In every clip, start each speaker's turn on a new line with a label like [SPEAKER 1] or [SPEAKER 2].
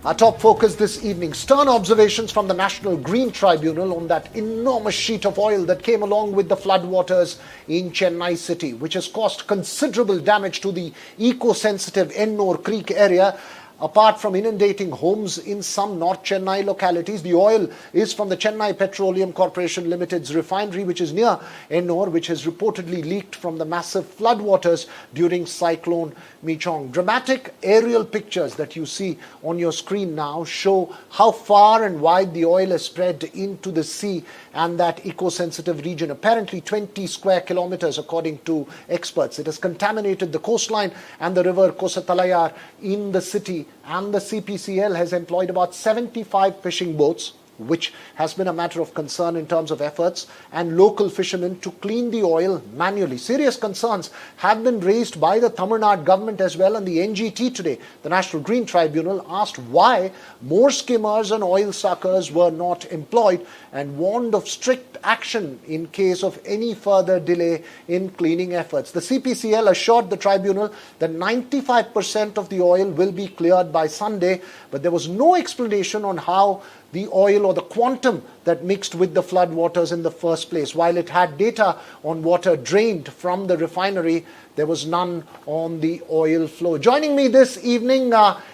[SPEAKER 1] Our top focus this evening, stern observations from the National Green Tribunal on that enormous sheet of oil that came along with the floodwaters in Chennai city, which has caused considerable damage to the eco-sensitive Ennore Creek area. Apart from inundating homes in some North Chennai localities, the oil is from the Chennai Petroleum Corporation Limited's refinery, which is near Ennore, which has reportedly leaked from the massive floodwaters during Cyclone Michaung. Dramatic aerial pictures that you see on your screen now show how far and wide the oil has spread into the sea and that eco-sensitive region. Apparently 20 square kilometers, according to experts. It has contaminated the coastline and the river Kosatalayar in the city, and the CPCL has employed about 75 fishing boats, which has been a matter of concern in terms of efforts, and local fishermen to clean the oil manually. Serious concerns have been raised by the Tamil Nadu government as well, and the NGT today, the National Green Tribunal, asked why more skimmers and oil suckers were not employed and warned of strict action in case of any further delay in cleaning efforts. The CPCL assured the tribunal that 95% of the oil will be cleared by Sunday, but there was no explanation on how the oil or the quantum that mixed with the flood waters in the first place. While it had data on water drained from the refinery, there was none on the oil flow. Joining me this evening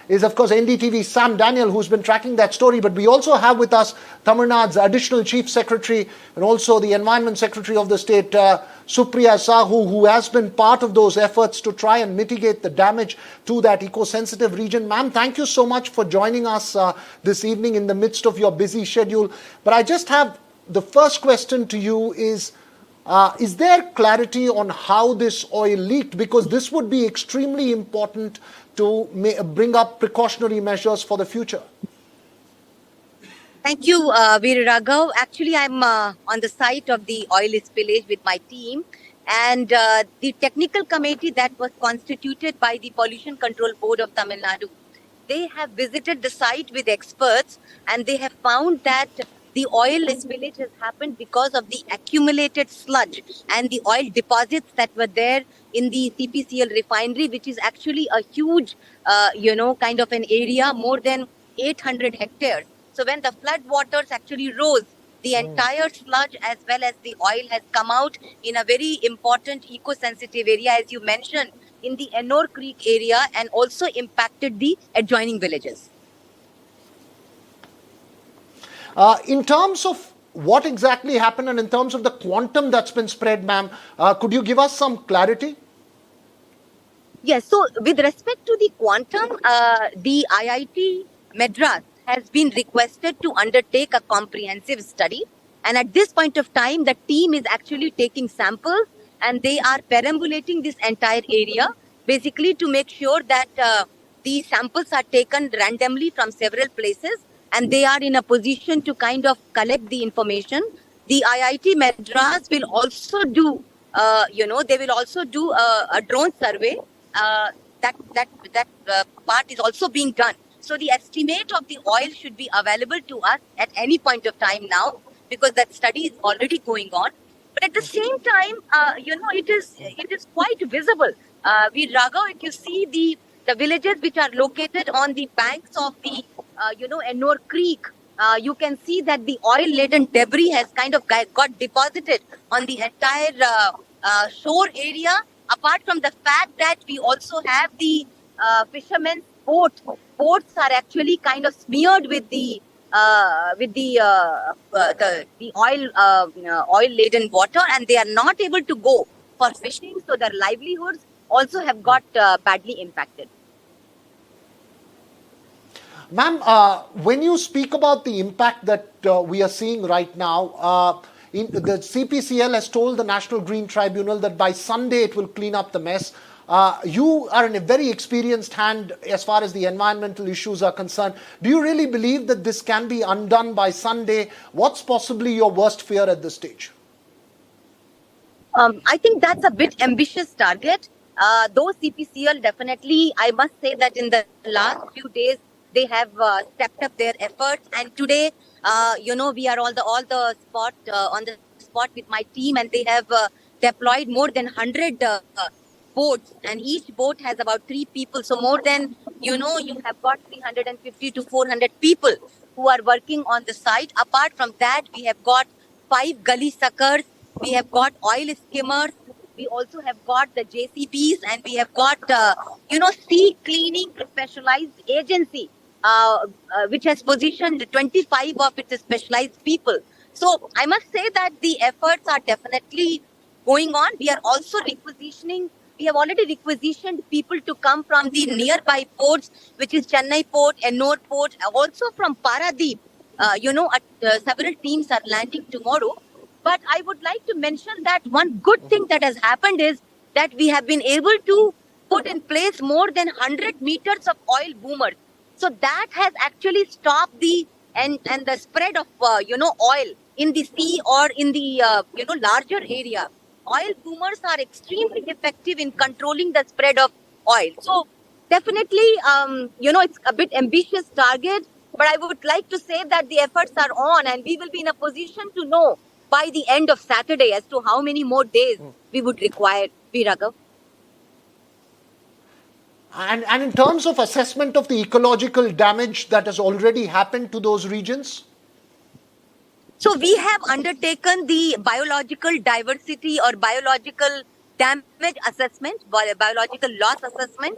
[SPEAKER 1] is, of course, NDTV Sam Daniel, who's been tracking that story. But we also have with us Tamil Nadu's Additional Chief Secretary and also the Environment Secretary of the state, Supriya Sahu, who has been part of those efforts to try and mitigate the damage to that eco-sensitive region. Ma'am, thank you so much for joining us this evening in the midst of your busy schedule. But I just have the first question to you is there clarity on how this oil leaked? Because this would be extremely important to bring up precautionary measures for the future.
[SPEAKER 2] Thank you, Veer Raghav. Actually, I'm on the site of the oil spillage with my team. And the technical committee that was constituted by the Pollution Control Board of Tamil Nadu, they have visited the site with experts, and they have found that the oil spillage has happened because of the accumulated sludge and the oil deposits that were there in the CPCL refinery, which is actually a huge, kind of an area, more than 800 hectares. So when the flood waters actually rose, the entire sludge as well as the oil has come out in a very important eco-sensitive area, as you mentioned, in the Ennore Creek area, and also impacted the adjoining villages.
[SPEAKER 1] In terms of what exactly happened and in terms of the quantum that's been spread, ma'am, could you give us some clarity?
[SPEAKER 2] Yes, so with respect to the quantum, the IIT Madras has been requested to undertake a comprehensive study. And at this point of time, the team is actually taking samples and they are perambulating this entire area, basically to make sure that the samples are taken randomly from several places and they are in a position to kind of collect the information. The IIT Madras will also do, they will also do a drone survey. That part is also being done. So the estimate of the oil should be available to us at any point of time now, because that study is already going on. But at the same time, it is quite visible. Raghav, if you see the villages which are located on the banks of the Ennore Creek, you can see that the oil-laden debris has kind of got deposited on the entire shore area. Apart from the fact that we also have the fishermen's boats are actually kind of smeared with the oil-laden water, and they are not able to go for fishing. So their livelihoods also have got badly impacted.
[SPEAKER 1] Ma'am, when you speak about the impact that we are seeing right now, the CPCL has told the National Green Tribunal that by Sunday it will clean up the mess. You are in a very experienced hand as far as the environmental issues are concerned. Do you really believe that this can be undone by Sunday? What's possibly your worst fear at this stage?
[SPEAKER 2] I think that's a bit ambitious target. Though CPCL definitely, I must say that in the last few days, they have stepped up their efforts. And today, we are on the spot with my team, and they have deployed more than 100 boats, and each boat has about 3 people. So more than you have got 350 to 400 people who are working on the site. Apart from that, we have got 5 gully suckers, we have got oil skimmers, we also have got the JCBs, and we have got, sea cleaning specialized agency, which has positioned 25 of its specialized people. So I must say that the efforts are definitely going on. We are also requisitioning. We have already requisitioned people to come from the nearby ports, which is Chennai Port, Ennore Port, also from Paradeep. Several teams are landing tomorrow. But I would like to mention that one good thing that has happened is that we have been able to put in place more than 100 meters of oil boomers. So that has actually stopped the and the spread of oil in the sea or in the larger area. Oil boomers are extremely effective in controlling the spread of oil. So definitely, it's a bit ambitious target, but I would like to say that the efforts are on, and we will be in a position to know by the end of Saturday as to how many more days we would require. Raghav.
[SPEAKER 1] And in terms of assessment of the ecological damage that has already happened to those regions?
[SPEAKER 2] So we have undertaken the biological diversity or biological damage assessment, biological loss assessment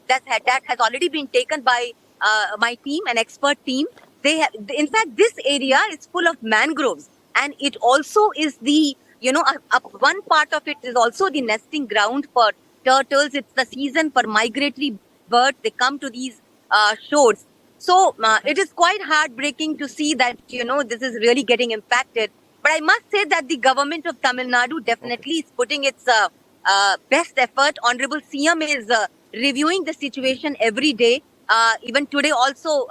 [SPEAKER 2] that has already been taken by my team, an expert team. In fact, this area is full of mangroves, and it also is the, one part of it is also the nesting ground for turtles. It's the season for migratory birds. They come to these shores. So it is quite heartbreaking to see that, this is really getting impacted. But I must say that the government of Tamil Nadu definitely is putting its best effort. Honorable CM is reviewing the situation every day. Even today also,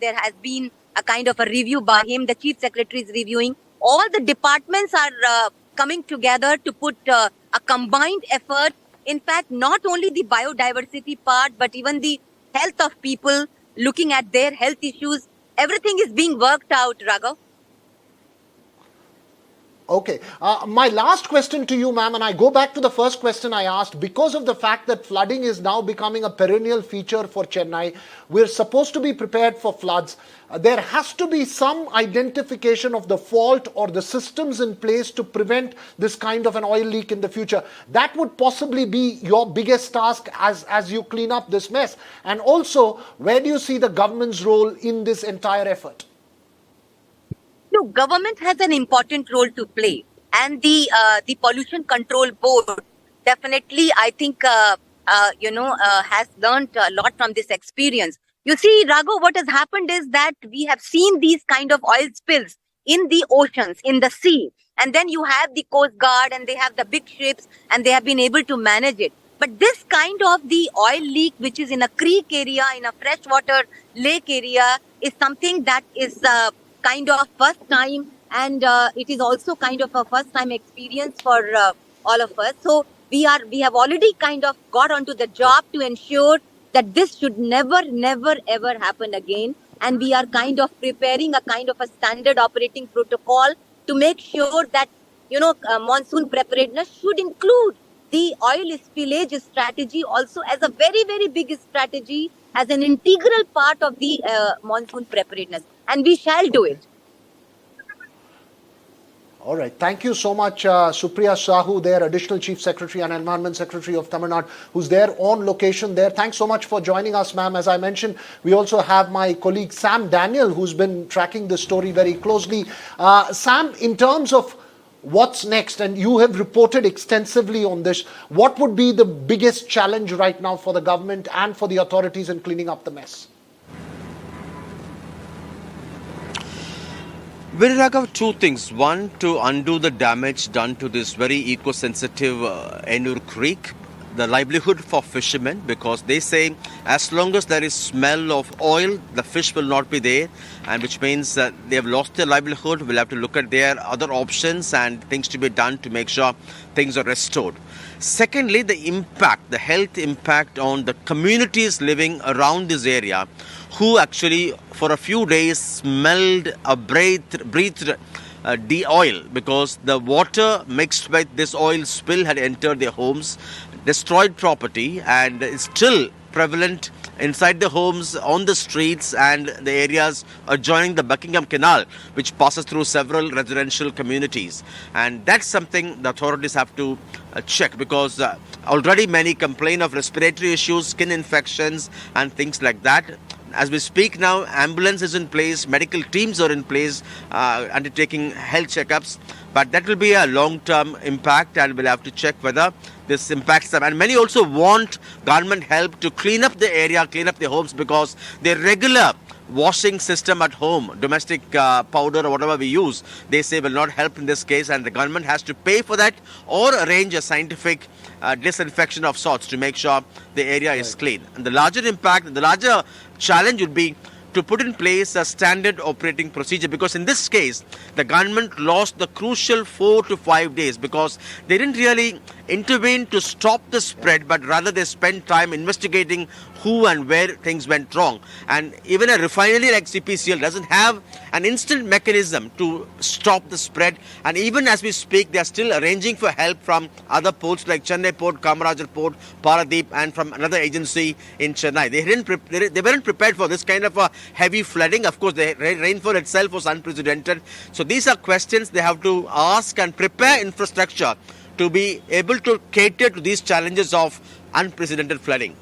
[SPEAKER 2] there has been a kind of a review by him. The Chief Secretary is reviewing. All the departments are coming together to put a combined effort. In fact, not only the biodiversity part, but even the health of people, looking at their health issues. Everything is being worked out, Raghav.
[SPEAKER 1] Okay. My last question to you, ma'am, and I go back to the first question I asked. Because of the fact that flooding is now becoming a perennial feature for Chennai, we're supposed to be prepared for floods. There has to be some identification of the fault or the systems in place to prevent this kind of an oil leak in the future. That would possibly be your biggest task as you clean up this mess. And also, where do you see the government's role in this entire effort?
[SPEAKER 2] No, government has an important role to play, and the pollution control board definitely, I think, has learned a lot from this experience. You see, Raghu, what has happened is that we have seen these kind of oil spills in the oceans, in the sea, and then you have the Coast Guard, and they have the big ships, and they have been able to manage it. But this kind of the oil leak, which is in a creek area, in a freshwater lake area, is something that is kind of first time, and it is also kind of a first time experience for all of us. So we have already kind of got onto the job to ensure that this should never ever happen again, and we are kind of preparing a kind of a standard operating protocol to make sure that monsoon preparedness should include the oil spillage strategy also as a very big strategy, as an integral part of the monsoon preparedness. And we shall do it.
[SPEAKER 1] All right. Thank you so much, Supriya Sahu, there, Additional Chief Secretary and Environment Secretary of Tamil Nadu, who's there on location there. Thanks so much for joining us, ma'am. As I mentioned, we also have my colleague Sam Daniel, who's been tracking this story very closely. Sam, in terms of what's next, and you have reported extensively on this, what would be the biggest challenge right now for the government and for the authorities in cleaning up the mess?
[SPEAKER 3] Well, Raghav, two things. One, to undo the damage done to this very eco-sensitive Ennore Creek, the livelihood for fishermen, because they say as long as there is smell of oil, the fish will not be there, and which means that they have lost their livelihood. We'll have to look at their other options and things to be done to make sure things are restored. Secondly, the impact, the health impact on the communities living around this area, who actually for a few days smelled, breathed the oil, because the water mixed with this oil spill had entered their homes, destroyed property, and is still prevalent inside the homes, on the streets and the areas adjoining the Buckingham Canal, which passes through several residential communities. And that's something the authorities have to check, because already many complain of respiratory issues, skin infections and things like that. As we speak now, ambulance is in place, medical teams are in place, undertaking health checkups. But that will be a long-term impact, and we'll have to check whether this impacts them. And many also want government help to clean up the area, clean up their homes, because their regular washing system at home, domestic powder or whatever we use, they say will not help in this case, and the government has to pay for that or arrange a scientific disinfection of sorts to make sure the area is clean. And the larger impact, the larger challenge would be to put in place a standard operating procedure, because in this case the government lost the crucial 4 to 5 days because they didn't really intervene to stop the spread, but rather they spent time investigating who and where things went wrong. And even a refinery like CPCL doesn't have an instant mechanism to stop the spread, and even as we speak they are still arranging for help from other ports like Chennai Port, Kamarajar Port, Paradeep, and from another agency in Chennai. They weren't prepared for this kind of a heavy flooding. Of course, the rainfall itself was unprecedented. So these are questions they have to ask and prepare infrastructure to be able to cater to these challenges of unprecedented flooding.